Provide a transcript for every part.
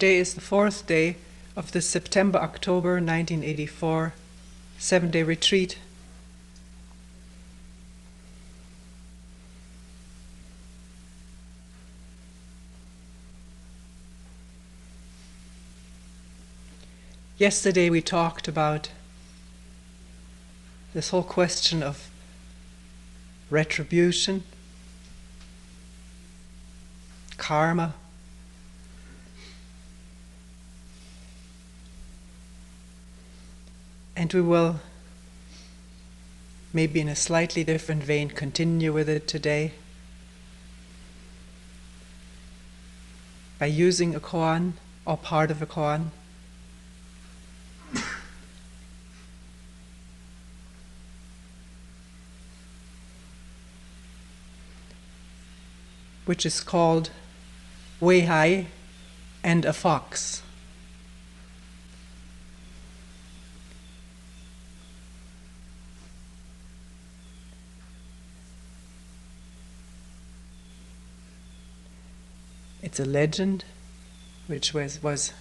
Today is the 4th day of the September-October 1984 7-day retreat. Yesterday we talked about this whole question of retribution, karma, and we will, maybe in a slightly different vein, continue with it today by using a koan or part of a koan. Which is called Weihai and a Fox. It's a legend which was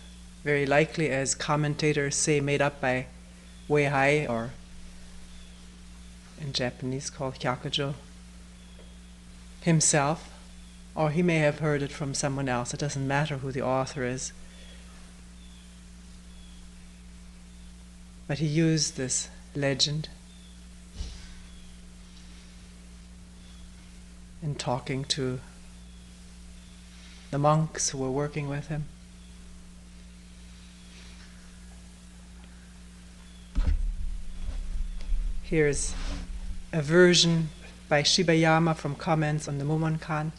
very likely, as commentators say, made up by Weihai, or in Japanese called Hyakujo, himself. Or he may have heard it from someone else. It doesn't matter who the author is. But he used this legend in talking to the monks who were working with him. Here's a version by Shibayama from Comments on the Mumonkan.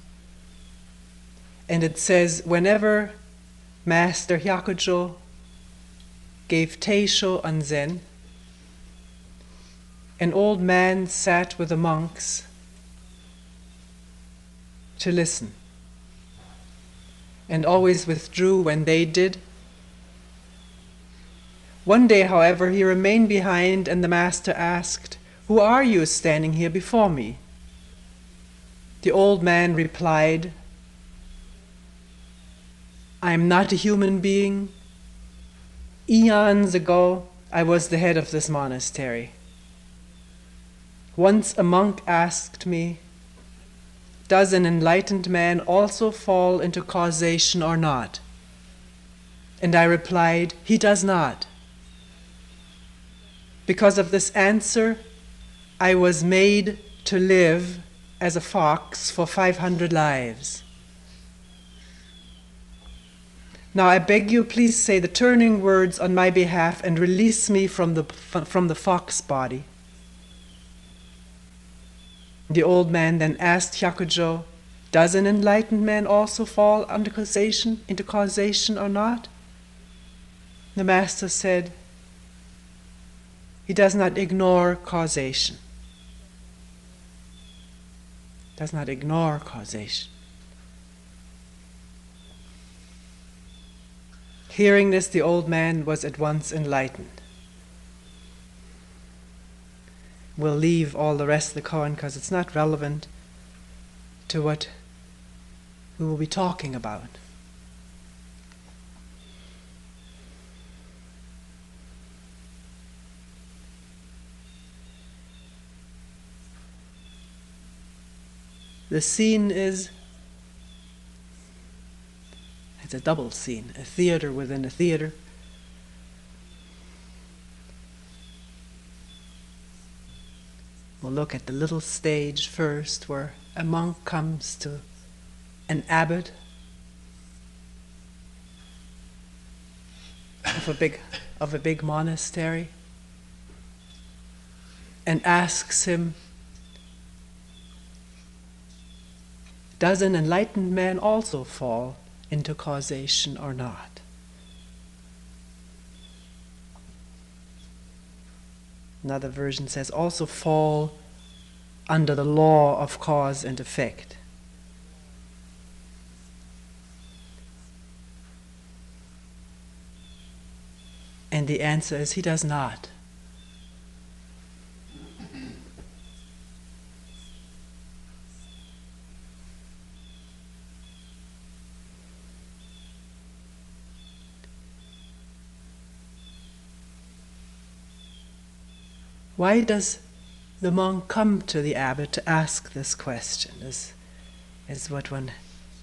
And it says, whenever Master Hyakujo gave Teisho Onzen, an old man sat with the monks to listen, and always withdrew when they did. One day, however, he remained behind, and the master asked, "Who are you standing here before me?" The old man replied, "I am not a human being. Eons ago, I was the head of this monastery. Once a monk asked me, 'Does an enlightened man also fall into causation or not?' And I replied, 'He does not.' Because of this answer, I was made to live as a fox for 500 lives. Now I beg you, please say the turning words on my behalf and release me from the fox body." The old man then asked Hyakujo, "Does an enlightened man also fall into causation or not?" The master said, "He does not ignore causation." Does not ignore causation. Hearing this, the old man was at once enlightened. We'll leave all the rest of the koan because it's not relevant to what we will be talking about. The scene is, it's a double scene, a theater within a theater. We'll look at the little stage first, where a monk comes to an abbot of a big monastery and asks him, "Does an enlightened man also fall into causation or not?" Another version says, "Also fall under the law of cause and effect." And the answer is, he does not. Why does the monk come to the abbot to ask this question? This is what one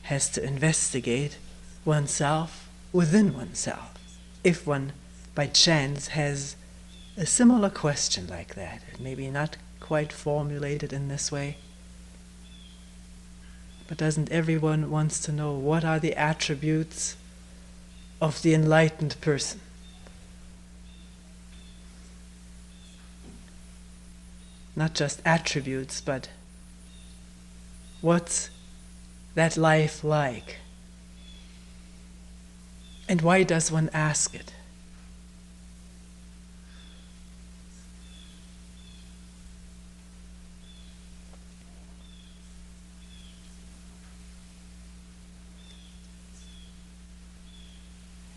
has to investigate oneself within oneself. If one by chance has a similar question like that, maybe not quite formulated in this way, but doesn't everyone wants to know what are the attributes of the enlightened person? Not just attributes, but what's that life like? And why does one ask it?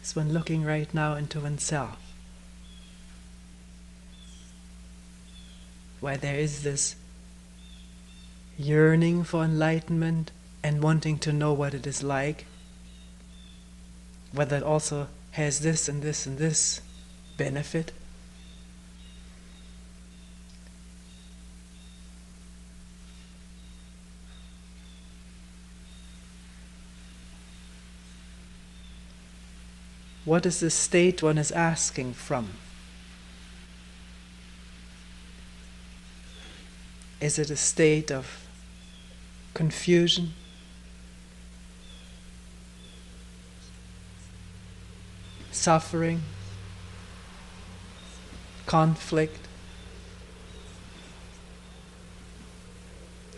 Is one looking right now into oneself, where there is this yearning for enlightenment and wanting to know what it is like, whether it also has this and this and this benefit. What is the state one is asking from? Is it a state of confusion? Suffering? Conflict?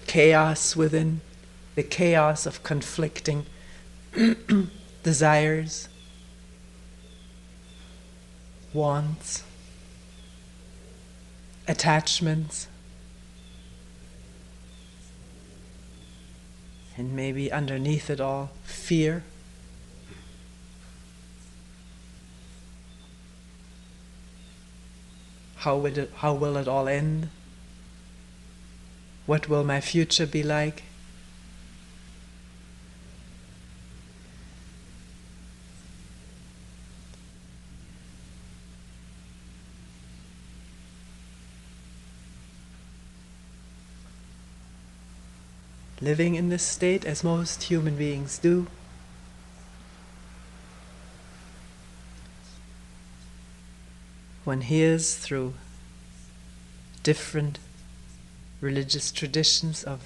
Chaos within? The chaos of conflicting desires? Wants? Attachments? And maybe underneath it all, fear. How will it all end? What will my future be like? Living in this state, as most human beings do, one hears through different religious traditions of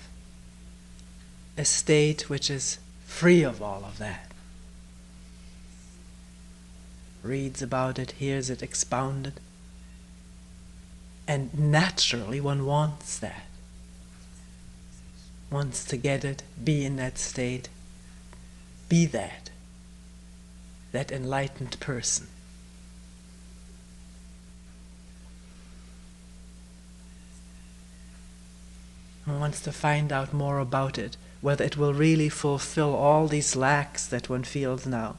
a state which is free of all of that. Reads about it, hears it expounded, and naturally one wants that. Wants to get it, be in that state, be that enlightened person. One wants to find out more about it, whether it will really fulfill all these lacks that one feels now.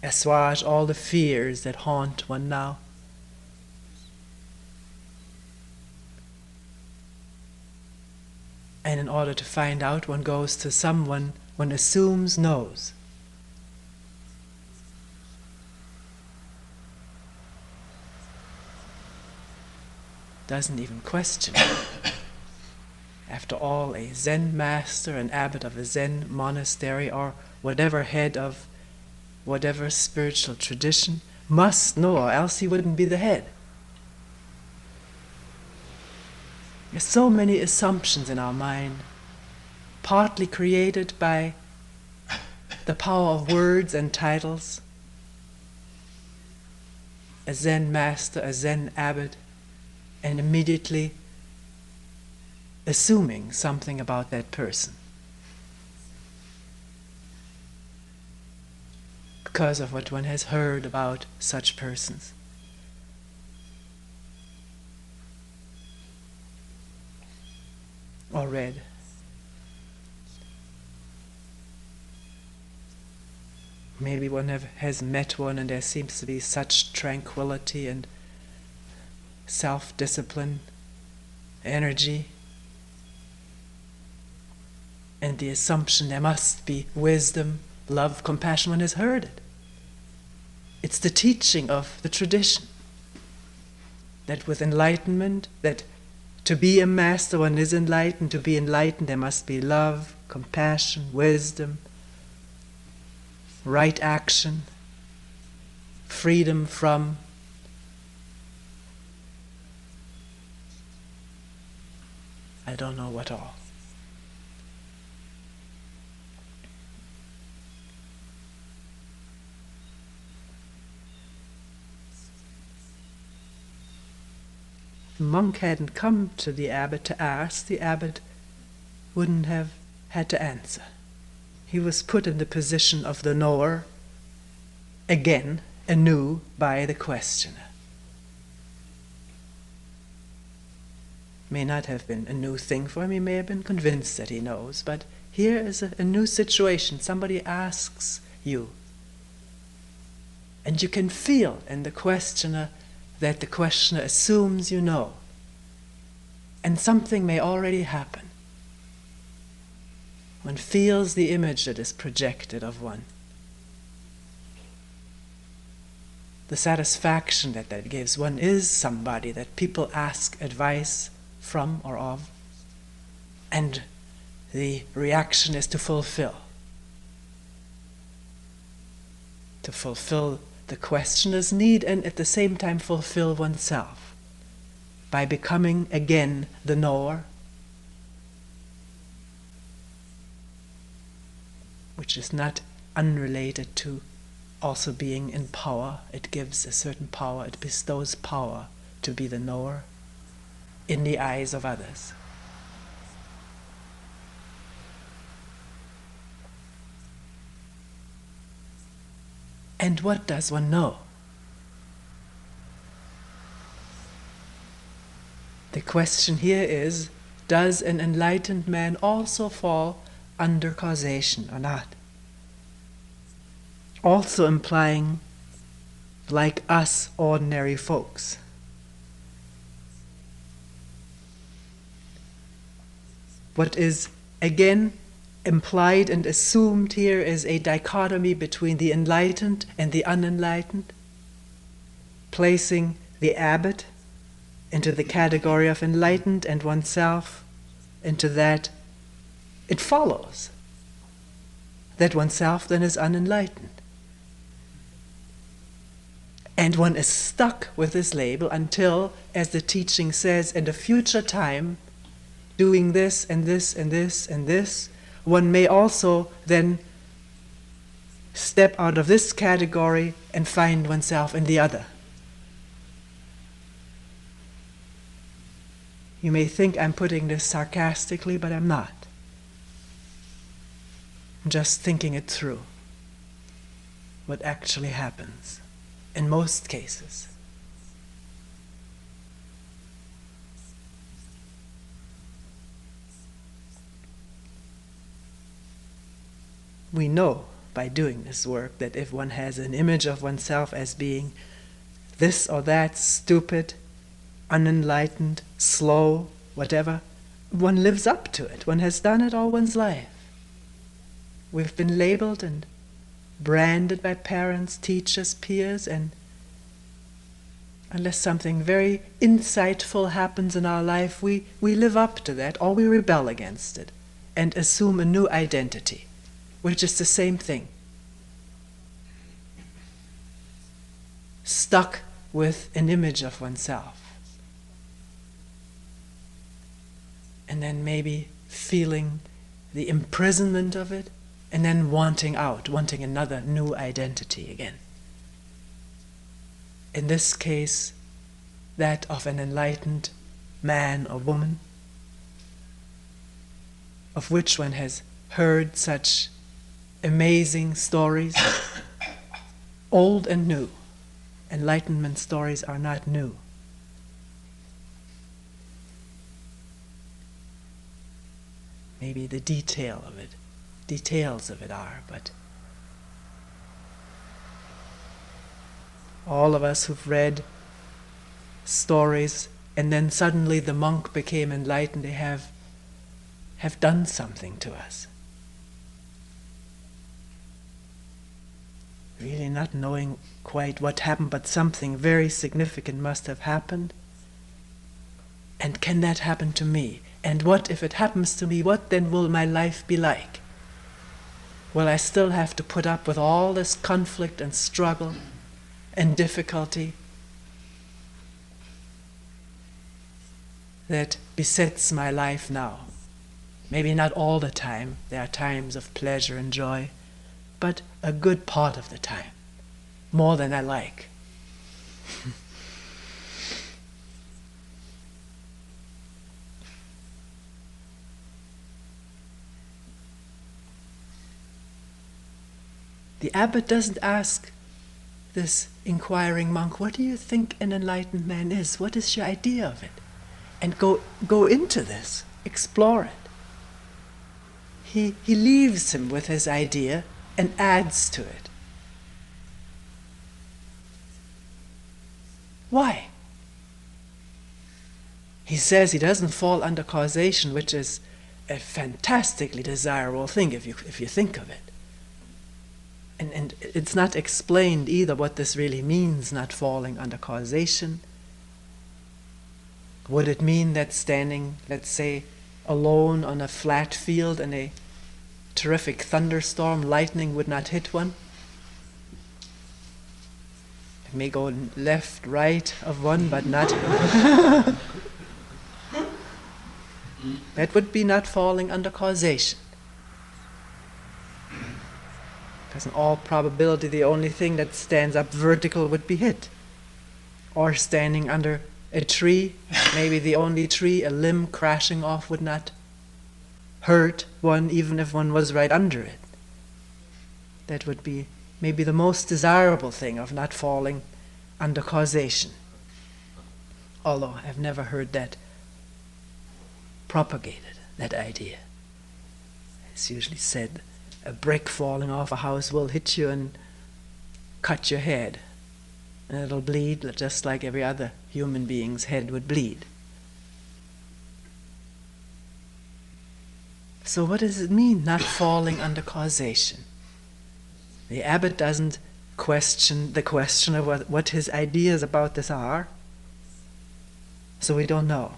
Assuage all the fears that haunt one now. And in order to find out, one goes to someone one assumes knows. Doesn't even question it. After all, a Zen master, an abbot of a Zen monastery, or whatever head of whatever spiritual tradition, must know, or else he wouldn't be the head. There's so many assumptions in our mind, partly created by the power of words and titles. A Zen master, a Zen abbot, and immediately assuming something about that person because of what one has heard about such persons. Or read. Maybe one has met one and there seems to be such tranquility and self-discipline, energy, and the assumption there must be wisdom, love, compassion. One has heard it. It's the teaching of the tradition. that with enlightenment, that to be a master one is enlightened, to be enlightened there must be love, compassion, wisdom, right action, freedom from. I don't know what all. The monk hadn't come to the abbot to ask, the abbot wouldn't have had to answer. He was put in the position of the knower, again, anew, by the questioner. May not have been a new thing for him, he may have been convinced that he knows, but here is a new situation. Somebody asks you, and you can feel in the questioner that the questioner assumes you know, and something may already happen. One feels the image that is projected of one. The satisfaction that that gives one is somebody that people ask advice from or of, and the reaction is to fulfill the questioner's need, and at the same time fulfill oneself by becoming again the knower, which is not unrelated to also being in power. It gives a certain power, it bestows power to be the knower in the eyes of others. And what does one know? The question here is, does an enlightened man also fall under causation or not? Also implying, like us ordinary folks. What is again implied and assumed here is a dichotomy between the enlightened and the unenlightened, placing the abbot into the category of enlightened and oneself into that. It follows that oneself then is unenlightened. And one is stuck with this label until, as the teaching says, in the future time, doing this and this and this and this, one may also then step out of this category and find oneself in the other. You may think I'm putting this sarcastically, but I'm not. I'm just thinking it through, what actually happens in most cases. We know by doing this work that if one has an image of oneself as being this or that, stupid, unenlightened, slow, whatever, one lives up to it. One has done it all one's life. We've been labeled and branded by parents, teachers, peers, and unless something very insightful happens in our life, we live up to that, or we rebel against it and assume a new identity, which is the same thing. Stuck with an image of oneself. And then maybe feeling the imprisonment of it, and then wanting out, wanting another new identity again. In this case, that of an enlightened man or woman, of which one has heard such amazing stories, old and new. Enlightenment stories are not new. Maybe the details of it are, but all of us who've read stories and then suddenly the monk became enlightened, they have done something to us. Really not knowing quite what happened, but something very significant must have happened. And can that happen to me? And what if it happens to me? What then will my life be like? Will I still have to put up with all this conflict and struggle and difficulty that besets my life now? Maybe not all the time. There are times of pleasure and joy, but a good part of the time, more than I like. The abbot doesn't ask this inquiring monk, what do you think an enlightened man is? What is your idea of it? And go into this, explore it. He leaves him with his idea and adds to it. Why? He says he doesn't fall under causation, which is a fantastically desirable thing if you think of it. And it's not explained either what this really means, not falling under causation. Would it mean that standing, let's say, alone on a flat field in a terrific thunderstorm, lightning would not hit one? It may go left, right of one, but not... That would be not falling under causation. Because in all probability the only thing that stands up vertical would be hit. Or standing under a tree, maybe the only tree, a limb crashing off would not hurt one even if one was right under it. That would be maybe the most desirable thing of not falling under causation. Although I've never heard that propagated, that idea. It's usually said a brick falling off a house will hit you and cut your head. And it'll bleed just like every other human being's head would bleed. So what does it mean, not falling under causation? The abbot doesn't question the question of what his ideas about this are, so we don't know.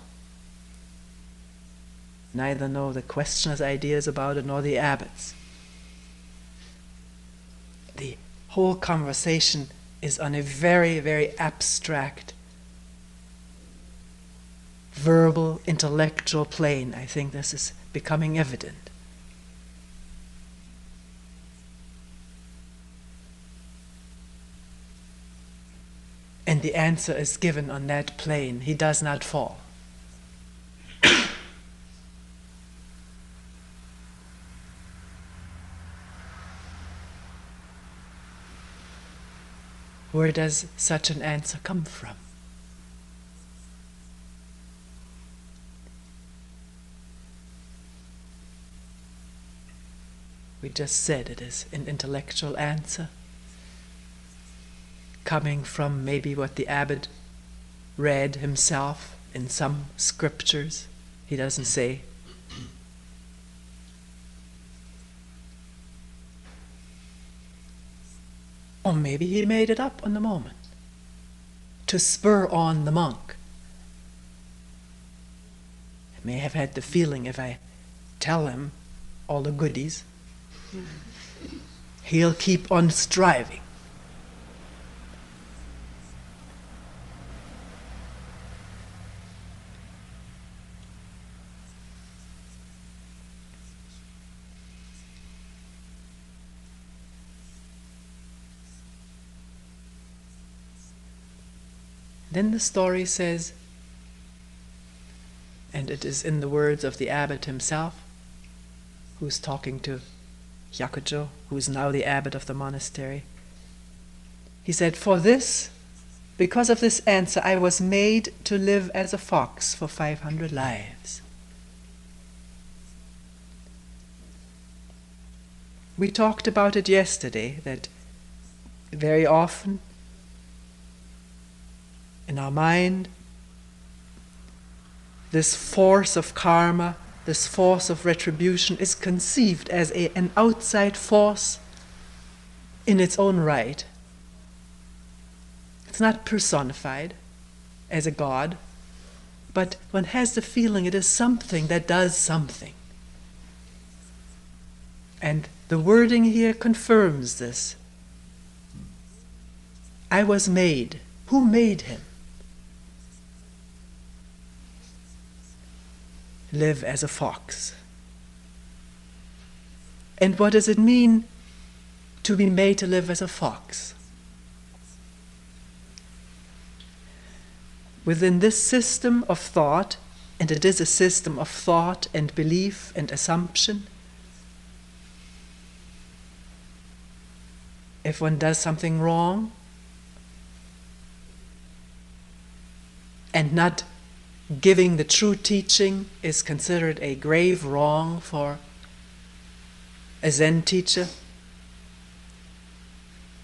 Neither know the questioner's ideas about it nor the abbot's. The whole conversation is on a very, very abstract, verbal, intellectual plane. I think this is becoming evident. And the answer is given on that plane. He does not fall. Where does such an answer come from? We just said it is an intellectual answer, coming from maybe what the abbot read himself in some scriptures. He doesn't say. Or maybe he made it up on the moment to spur on the monk. I may have had the feeling if I tell him all the goodies, he'll keep on striving. Then the story says, and it is in the words of the abbot himself, who's talking to Hyakujo, who is now the abbot of the monastery. He said, because of this answer, I was made to live as a fox for 500 lives. We talked about it yesterday, that very often in our mind, this force of karma, this force of retribution is conceived as an outside force in its own right. It's not personified as a god, but one has the feeling it is something that does something. And the wording here confirms this. I was made. Who made him? Live as a fox. And what does it mean to be made to live as a fox? Within this system of thought, and it is a system of thought and belief and assumption, if one does something wrong and not giving the true teaching is considered a grave wrong for a Zen teacher,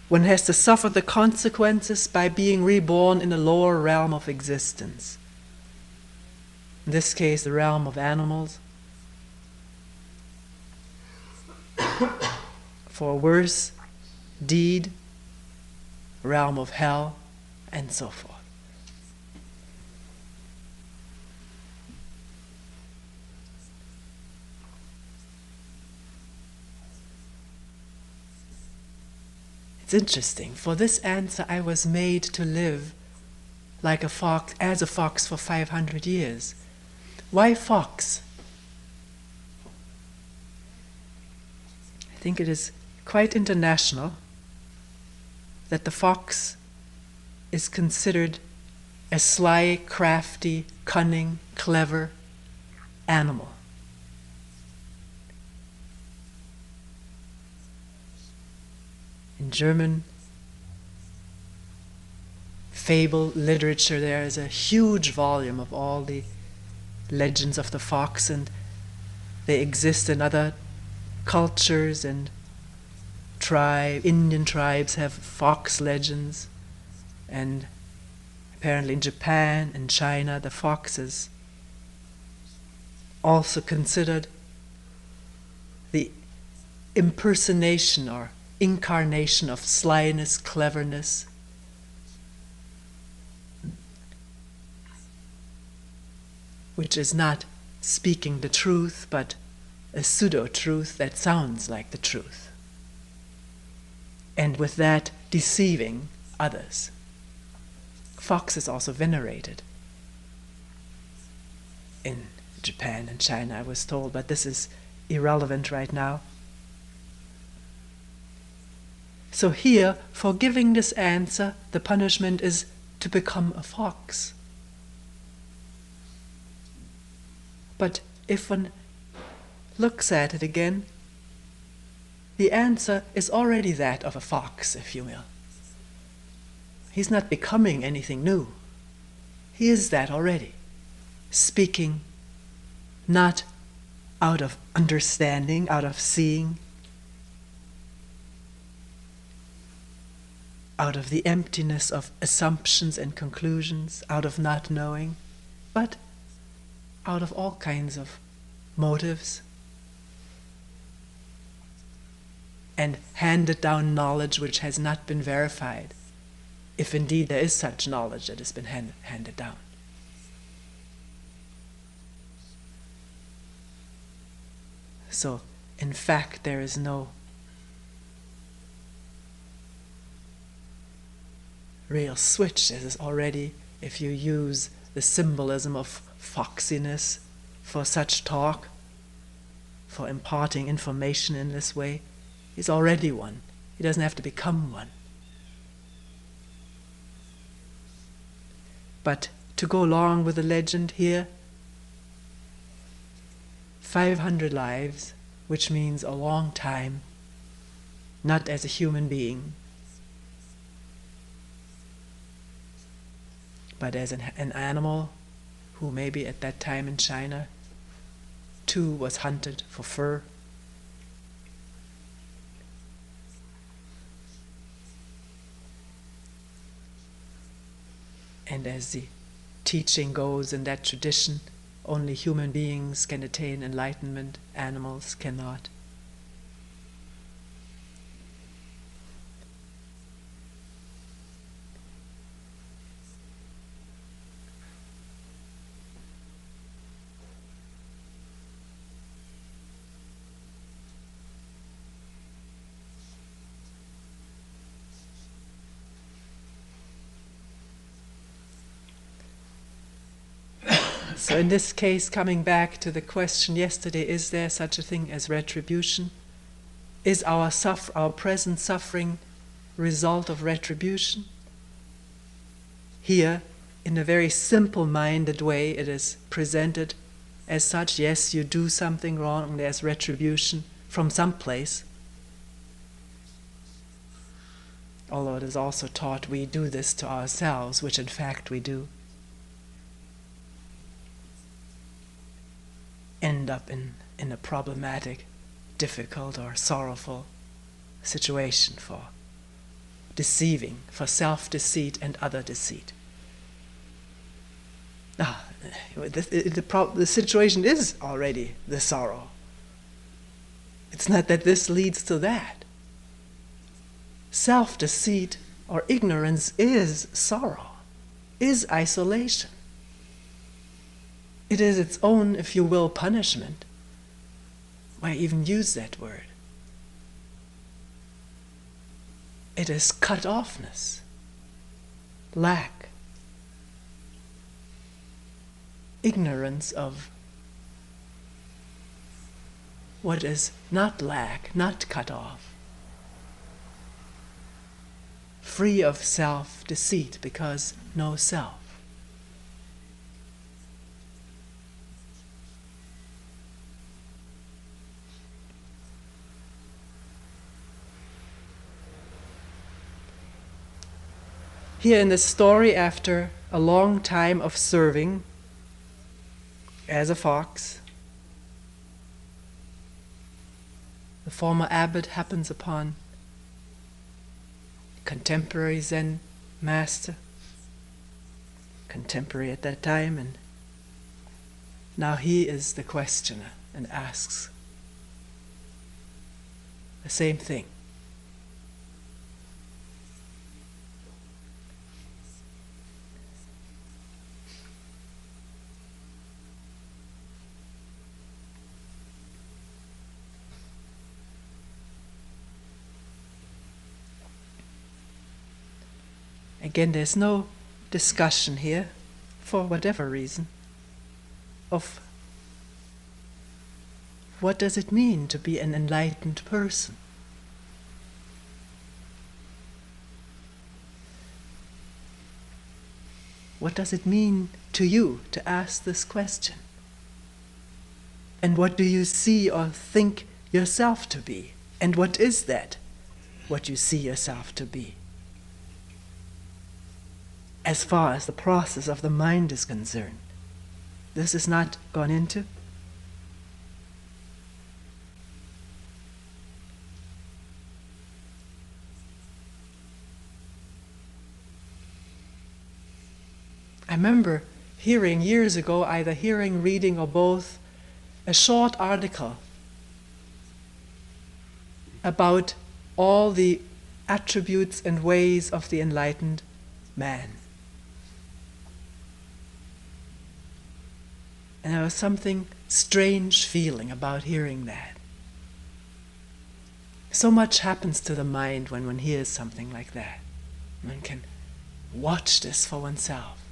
one has to suffer the consequences by being reborn in a lower realm of existence. In this case, the realm of animals. For a worse deed, realm of hell, and so forth. It's interesting. For this answer, I was made to live like a fox, as a fox for 500 years. Why fox? I think it is quite international that the fox is considered a sly, crafty, cunning, clever animal. In German fable literature, there is a huge volume of all the legends of the fox, and they exist in other cultures, and Indian tribes have fox legends, and apparently in Japan and China the fox is also considered the impersonation or incarnation of slyness, cleverness. Which is not speaking the truth, but a pseudo-truth that sounds like the truth. And with that, deceiving others. Fox is also venerated in Japan and China, I was told, but this is irrelevant right now. So here, for giving this answer, the punishment is to become a fox. But if one looks at it again, the answer is already that of a fox, if you will. He's not becoming anything new. He is that already, speaking not out of understanding, out of seeing, out of the emptiness of assumptions and conclusions, out of not knowing, but out of all kinds of motives and handed down knowledge which has not been verified, if indeed there is such knowledge that has been handed down. So, in fact, there is no real switch. This is already, if you use the symbolism of foxiness for such talk, for imparting information in this way, he's already one. He doesn't have to become one. But to go along with the legend here, 500 lives, which means a long time, not as a human being, but as an animal who maybe at that time in China too was hunted for fur. And as the teaching goes in that tradition, only human beings can attain enlightenment, animals cannot. So in this case, coming back to the question yesterday, is there such a thing as retribution? Is our present suffering result of retribution? Here, in a very simple-minded way, it is presented as such. Yes, you do something wrong, there's retribution from some place. Although it is also taught we do this to ourselves, which in fact we do. End up in a problematic, difficult or sorrowful situation for deceiving, for self-deceit and other deceit. The situation is already the sorrow. It's not that this leads to that. Self-deceit or ignorance is sorrow, is isolation. It is its own, if you will, punishment. Why even use that word? It is cut-offness, lack, ignorance of what is not lack, not cut off, free of self-deceit because no self. Here in this story, after a long time of serving as a fox, the former abbot happens upon contemporary Zen master, contemporary at that time, and now he is the questioner and asks the same thing. Again, there's no discussion here, for whatever reason, of what does it mean to be an enlightened person. What does it mean to you to ask this question? And what do you see or think yourself to be? And what is that, what you see yourself to be? As far as the process of the mind is concerned, this is not gone into. I remember hearing years ago, either hearing, reading, or both, a short article about all the attributes and ways of the enlightened man. And there was something strange feeling about hearing that. So much happens to the mind when one hears something like that. One can watch this for oneself.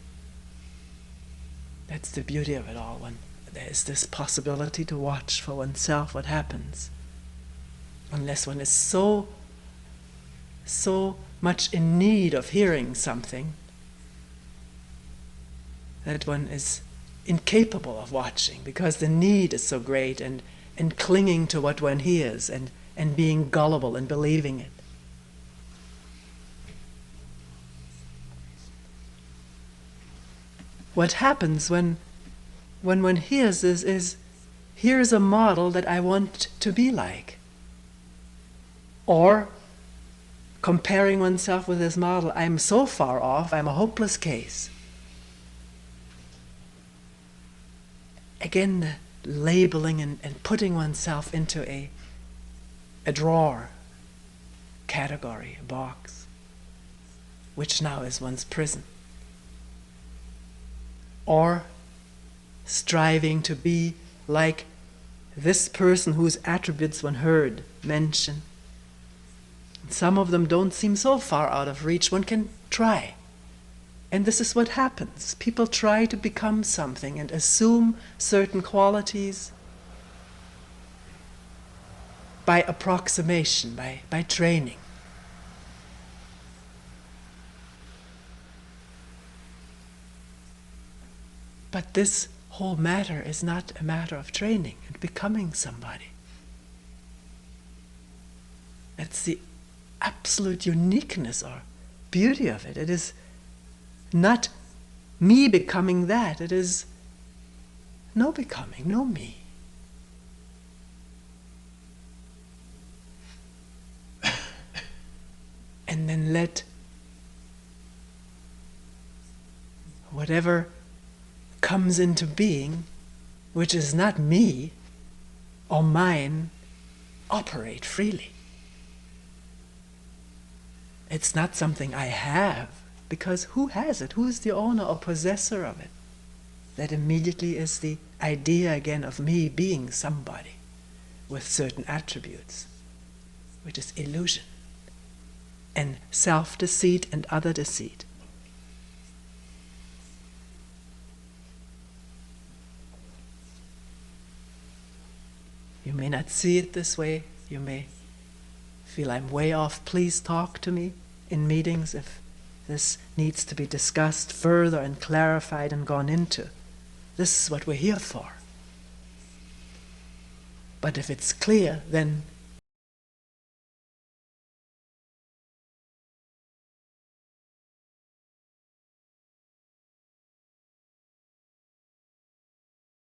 That's the beauty of it all. When there's this possibility to watch for oneself what happens. Unless one is so much in need of hearing something that one is incapable of watching, because the need is so great, and clinging to what one hears, and being gullible and believing it. What happens when one hears this is, here's a model that I want to be like. Or, comparing oneself with this model, I'm so far off, I'm a hopeless case. Again, the labeling and putting oneself into a drawer, category, a box, which now is one's prison. Or striving to be like this person whose attributes one heard mentioned. Some of them don't seem so far out of reach. One can try. And this is what happens. People try to become something and assume certain qualities by approximation, by training. But this whole matter is not a matter of training and becoming somebody. That's the absolute uniqueness or beauty of it. It is not me becoming that. It is no becoming, no me. And then let whatever comes into being, which is not me or mine, operate freely. It's not something I have, because who has it? Who is the owner or possessor of it? That immediately is the idea again of me being somebody with certain attributes, which is illusion and self-deceit and other deceit. You may not see it this way. You may feel I'm way off. Please talk to me in meetings if this needs to be discussed further and clarified and gone into. This is what we're here for. But if it's clear, then